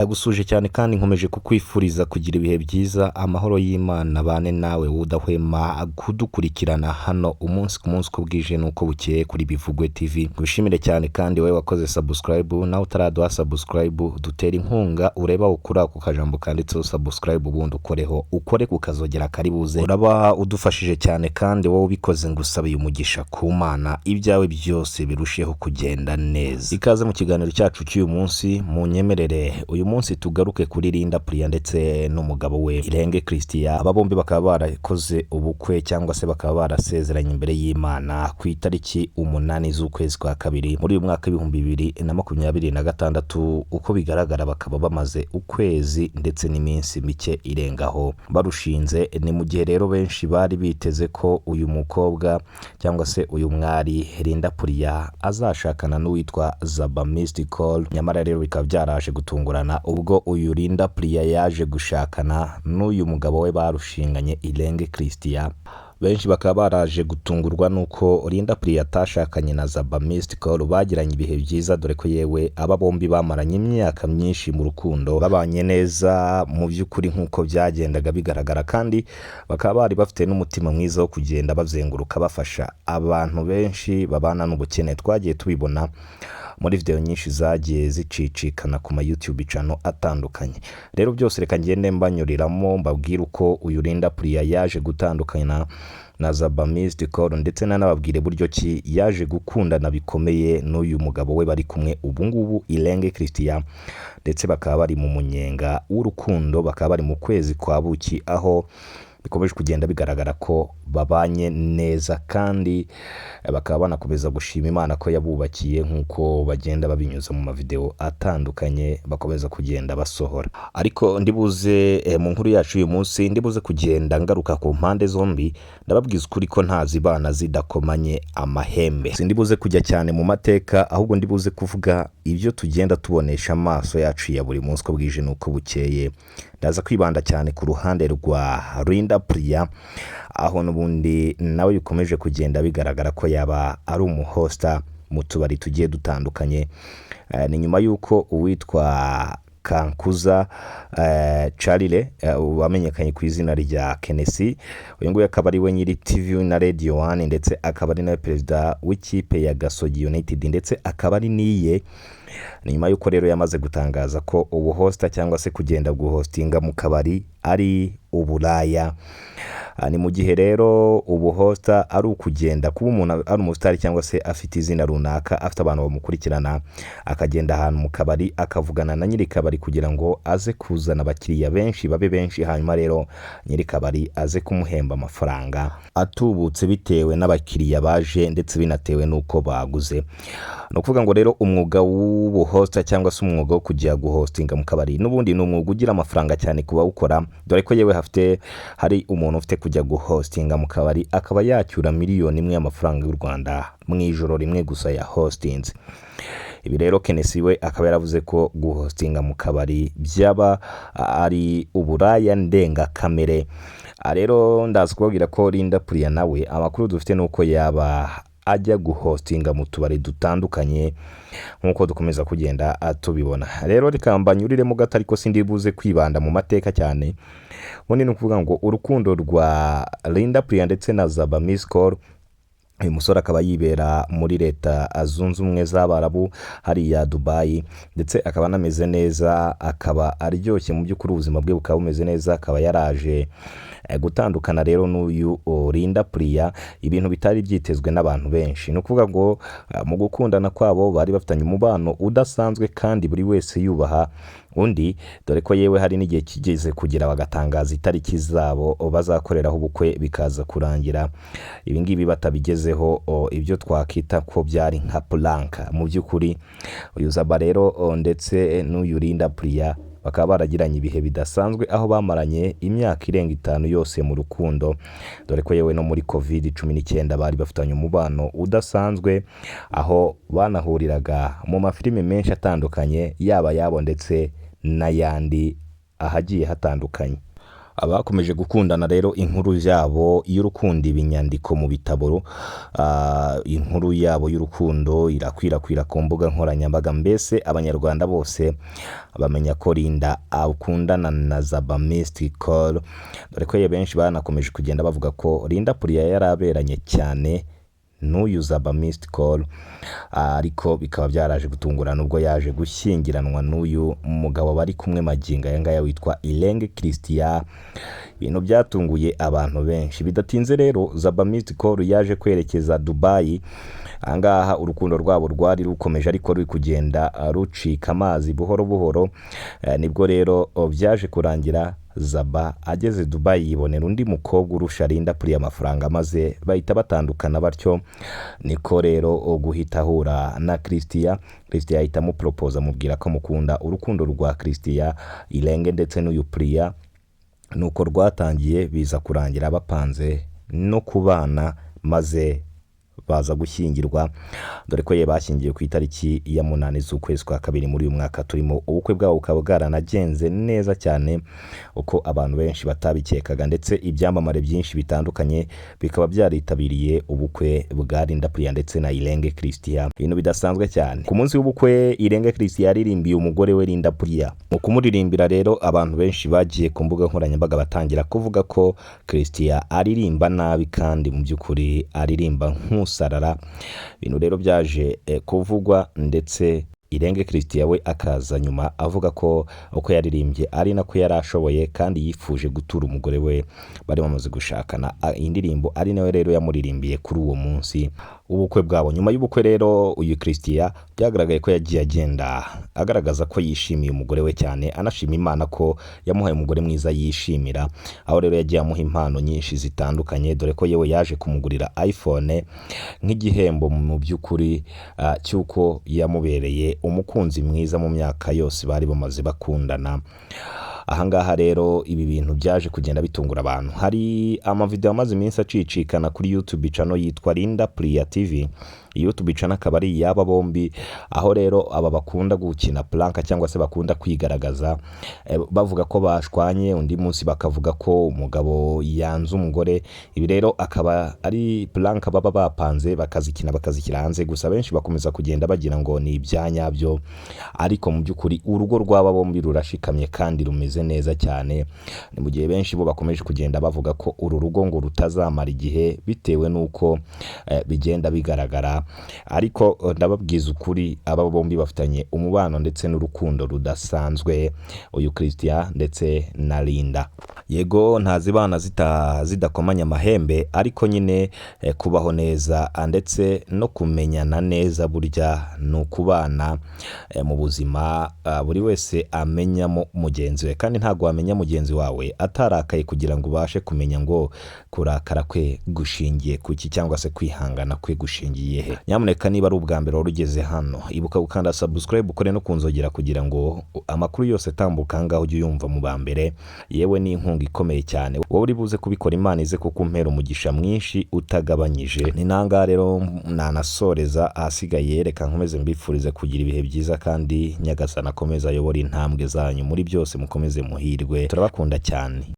Ndagusuje cyane kandi nkomeje kukwifuriza kugira ibihe byiza, amahoro y'Imana bane nawe udahwema kudukurikirana hano umunsi ku munsi uko bwije nuko bukeye kuri Bivugwe TV. Ngushimire cyane kandi wowe wakoze subscribe, nawe utaraduha subscribe dutera inkunga ureba ukura ku kajambo kanditseho subscribe ubundi ukore kukazogera karibuze. Uraba udufashije cyane kandi wowe ubikoze ngusabiye umugisha ku Mana, ibyawe byose birusheho kugenda neza. Ikaze mu kiganiro cyacu cy'uyu munsi, mu nyemerere uyu munsi tugaruke kuri Linda Priya ndetse n'umugabo we Irenge Christian. Aba bombi bakaba barakoze ubukwe cyangwa se bakaba barasezeranye imbere y'Imana ku itariki 8 z'ukwezi kwa kabiri muri uyu mwaka 2026. Uko bigaragara bakaba bamaze ukwezi ndetse n'iminsi mike irengaho barushinze. Ni mu gihe rero benshi bari biteze ko uyu mukobwa cyangwa se uyu mwari Linda Priya azashakana n'uwitwa Zaba Mystical, nyamara rero bikaba byaraje gutungurana ubwo uyu Linda Priya yaje gushakana n'uyu mugabo we barushinganye Irenge Christian. Benshi bakaba baraje gutungurwa nuko Linda Priya atashakanye na Zaba Mystical, bagiranye ibihe byiza dore ko yewe aba bombi bamaranye imyaka myinshi mu rukundo, babanye neza mu by'ukuri nk'uko byagendaga bigaragara, kandi bakaba bari bafite n'umutima mwiza wo kugenda bazenguruka bafasha abantu benshi babana n'ubukene. Twagiye tubibona muri video nyinshi zagiye zicicikana ku ma YouTube channel atandukanye. Rero byose reka ngende mbanyuriramo mbabwira uko uyu Linda Priya yaje gutandukana na Zaba Mystical, ndetse nanababwire buryo ki yaje gukundana bikomeye n'uyu mugabo we bari kumwe ubu ngubu Irenge Christian, ndetse bakaba bari mu munyenga w'urukundo, bakaba bari mu kwezi kwa buki, aho bikomeje kugenda bigaragara ko babanye neza, kandi bakaba banakomeza gushima Imana ko yabubakiye nk'uko bagenda babinyuza mu mavideo atandukanye bakomeza kugenda basohora. Ariko ndibuze mu nkuru yacu uyu munsi ndibuze kugenda ngaruka ku mpande zombi, ndababwiza ukuri ko ntazibana zidakomanye amahembe. Sindibuze kujya cyane mu mateka, ahubwo ndibuze kuvuga ibyo tugenda tubonesha amaso yacu ya buri munsi ko bwije nuko bukeye. Ndaza kwibanda cyane ku ruhande rwa Linda Priya, aho n'ubundi nawe bikomeje kugenda bigaragara ko yaba ari umuhosta mu tubari tugiye dutandukanye. Ni nyuma yuko uwitwa Kankuza Charlie wamenyekanye ku izina rya Kenesi, uyu nguyu akaba ari we nyiri TV na Radio 1, ndetse akaba ari na perezida w'ikipe ya Gasogi United, ndetse akaba ari niye. Ni nyuma yuko rero yamaze gutangaza ko ubuhosta cyangwa se kugenda guhostinga mu kabari ari uburaya. Ni mu gihe rero ubuhosta ari ukugenda kuba umuntu ari umusitari cyangwa se afite izina runaka, afite abantu bamukurikirana, akagenda ahantu mu kabari akavugana na nyiri kabari kugira ngo aze kuzana abakiriya benshi babe benshi, hanyuma rero nyiri kabari aze kumuhemba amafaranga atubutse bitewe n'abakiriya baje ndetse binatewe nuko baguze. No kuvuga ngo rero umwuga w'ubuhosta cyangwa se umwuga wo kujya guhostinga mu kabari n'ubundi ni umwuga ugira amafaranga cyane kuba ukora, dore ko yewe hari umuntu ufite kujya guhostinga mu kabari akaba yacyura miliyoni y'amafaranga y'u Rwanda mu ijoro rimwe gusa ya hostinze. Ibi rero Kenesi we akaba yaravuze ko guhostinga mu kabari byaba ari uburaya ndenga kamere. Rero ndaza kubabwira ko Linda Priya nawe amakuru dufite nuko yaba ajya guhostinga mu tubari dutandukanye nk'uko dukomeza kugenda tubibona. Rero reka mbanyuriremo gato, ariko sindibuze kwibanda mu mateka cyane. Ubundi ni ukuvuga ngo urukundo rwa Linda Priya ndetse na Zaba Mystical, uyu musore akaba yibera muri Leta Zunze Ubumwe z'Abarabu hariya Dubai, ndetse akaba anameze neza, akaba aryoshye mu by'ukuri, ubuzima bwe bukaba bumeze neza. Akaba yaraje gutandukana rero n'uyu Linda Priya, ibintu bitari byitezwe n'abantu benshi. No kuvuga ngo mu gukundana kwabo bari bafitanye umubano udasanzwe kandi buri wese yubaha undi, dore ko yewe hari n'igihe kigeze kugira bagatangaza itariki zabo bazakoreraho ubukwe bikaza kurangira ibi ngibi batabigezeho, ibyo twakita ko byari nka planka. Mu by'ukuri uyu Zaba rero ndetse n'uyu Linda Priya bakaba baragiranye ibihe bidasanzwe, aho bamaranye imyaka irenga 5 yose mu rukundo, dore ko yewe no muri COVID-19 bari bafitanye umubano udasanzwe, aho banahuriraga mu mafilime menshi atandukanye, yaba yabo ndetse n'ayandi ahagiye hatandukanye. abakomeje gukundana rero inkuru yabo y'urukundo ibinyandiko mu bitabo, inkuru yabo y'urukundo irakwirakwira ku mbuga nkoranyambaga. Mbese abanyarwanda bose bamenya ko Linda akundana na Zaba Mystic-Call, dore ko benshi banakomeje kugenda bavuga ko Linda Puria yaraberanye cyane n'uyu Zaba Mystic-Call, ariko bikaba byaraje gutungurana ubwo yaje gushyingiranwa n'uyu mugabo bari kumwe magingo aya ngaya witwa Irenge Christian. Ibintu byatunguye abantu benshi. Bidatinze rero Zaba Mystic-Call yaje kwerekeza Dubai. Ahangaha urukundo rwabo rwari rukomeje ariko ruri kugenda rucika amazi buhoro buhoro. Nibwo rero byaje kurangira Zaba ageze Dubai yibonera undi mukobwa urusha Linda Puria amafaranga, maze bahita batandukana. Batyo niko rero guhita ahura na Christian ahita amupropose amubwira ko amukunda. Urukundo rwa Christian, Irenge ndetse n'uyu Puria nuko rwatangiye biza kurangira bapanze no kubana, maze baza gushyingirwa, dore ko bashyingiye ku itariki ya 8 z'ukwezi kwa kabiri muri uyu mwaka turimo. Ubukwe bwabo bukaba bwaranagenze neza cyane uko abantu benshi batabikekaga, ndetse ibyamamare byinshi bitandukanye bikaba byaritabiriye ubukwe bwa Linda Puria ndetse na Irenge Christian. Ibintu bidasanzwe cyane. Ku munsi w'ubukwe Irenge Christian yaririmbiye umugore we Linda Puria. Mu kumuririmbira rero abantu benshi bagiye ku mbuga nkoranyambaga batangira kuvuga ko Christian aririmba nabi kandi mu by'ukuri aririmba nk'usarara. Ibintu rero byaje kuvugwa, ndetse Irenge Christian we akaza nyuma avuga ko uko yaririmbye ari nako yarashoboye kandi yifuje gutura umugore we bari bamaze gushakana. Indirimbo ari nawe rero yamuririmbiye kuri uwo munsi ubukwe bwabo. Nyuma y'ubukwe rero uyu Christian byagaragaye ko yagiye agenda agaragaza ko yishimiye umugore we cyane, anashima Imana ko yamuhaye umugore mwiza yishimira. Aho rero yagiye amuha impano nyinshi zitandukanye, dore ko yewe yaje kumugurira iPhone nk'igihembo mu by'ukuri cyuko yamubereye umukunzi mwiza mu myaka yose bari bamaze bakundana. Ahangaha rero ibi bintu byaje kugenda bitungura abantu. Hari amavideo amaze iminsi acicikana kuri YouTube channel yitwa Linda Puria TV. YouTube channel akaba ari yaba bombi, aho rero aba bakunda gukina planka cyangwa se bakunda kwigaragaza, bavuga ko bashwanye, undi munsi bakavuga ko umugabo yanze umugore. Ibi rero akaba ari planka baba bapanze bakazikira hanze, gusa benshi bakomeza kugenda bagira ngo ni ibyanyabyo, ariko mu by'ukuri urugo rw'aba bombi rurashikamye kandi rumeze neza cyane. Ni mu gihe benshi bo bakomeje kugenda bavuga ko uru rugo ngo rutazamara igihe bitewe nuko bigenda bigaragara. Ariko ndababwiza ukuri, aba bombi bafitanye umubano ndetse n'urukundo rudasanzwe, uyu Christian ndetse na Linda. Yego ntazibana zidakomanya amahembe, ariko nyine kubaho neza ndetse no kumenyana neza burya n'ukubana mu buzima. Buri wese amenyamo mugenzi we, kandi ntago wamenya mugenzi wawe atarakaye kugira ngo ubashe kumenya ngo kurakara kwe gushingiye kuki cyangwa se kwihangana kwe gushingiye he. Nyamuneka niba ari ubwa mbere warugeze hano, ibuka gukanda subscribe ukore no kunzogera kugira ngo amakuru yose atambuka ngaho ujye yumva mu ba mbere. Yewe ni inkunga ikomeye cyane wowe uri buze kubikora, Imana ize kukumpera umugisha mwinshi utagabanyije. Ni nanga rero nanasoreza ahasigaye, reka nkomeze mbifurize kugira ibihe byiza, kandi Nyagasani akomeza ayobora intambwe zanyu muri byose, mukomeze muhirwe. Turabakunda cyane.